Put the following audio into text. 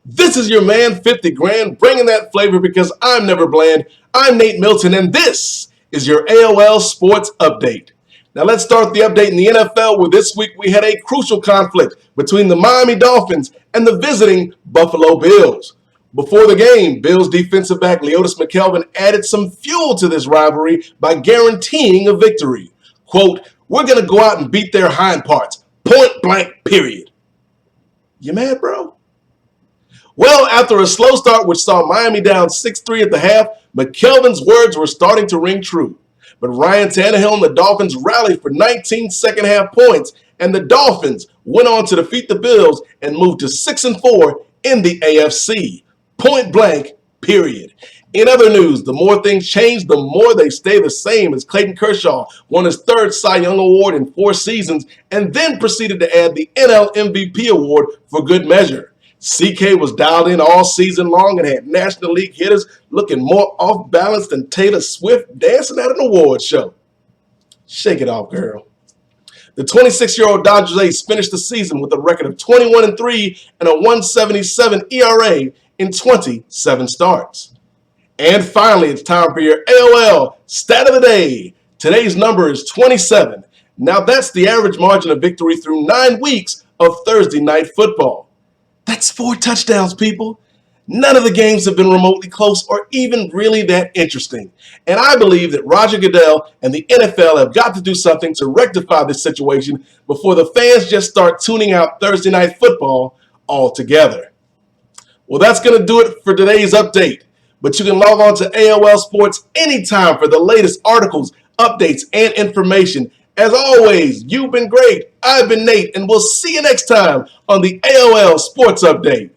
This is your man, 50 Grand, bringing that flavor because I'm never bland. I'm Nate Milton, and this is your AOL Sports Update. Now let's start the update in the NFL, where this week we had a crucial conflict between the Miami Dolphins and the visiting Buffalo Bills. Before the game, Bills defensive back Leotis McKelvin added some fuel to this rivalry by guaranteeing a victory. Quote, "We're going to go out and beat their hind parts, point blank, period." You mad, bro? Well, after a slow start which saw Miami down 6-3 at the half, McKelvin's words were starting to ring true. But Ryan Tannehill and the Dolphins rallied for 19 second-half points, and the Dolphins went on to defeat the Bills and moved to 6-4 in the AFC. Point blank, period. In other news, the more things change, the more they stay the same, as Clayton Kershaw won his third Cy Young Award in 4 seasons and then proceeded to add the NL MVP award for good measure. CK was dialed in all season long and had National League hitters looking more off balance than Taylor Swift dancing at an award show. Shake it off, girl. The 26-year-old Dodgers ace finished the season with a record of 21-3 and a 1.77 ERA in 27 starts. And finally, it's time for your AOL Stat of the Day. Today's number is 27. Now that's the average margin of victory through 9 weeks of Thursday night football. That's 4 touchdowns, people. None of the games have been remotely close or even really that interesting. And I believe that Roger Goodell and the NFL have got to do something to rectify this situation before the fans just start tuning out Thursday night football altogether. Well, that's going to do it for today's update. But you can log on to AOL Sports anytime for the latest articles, updates, and information. As always, you've been great. I've been Nate, and we'll see you next time on the AOL Sports Update.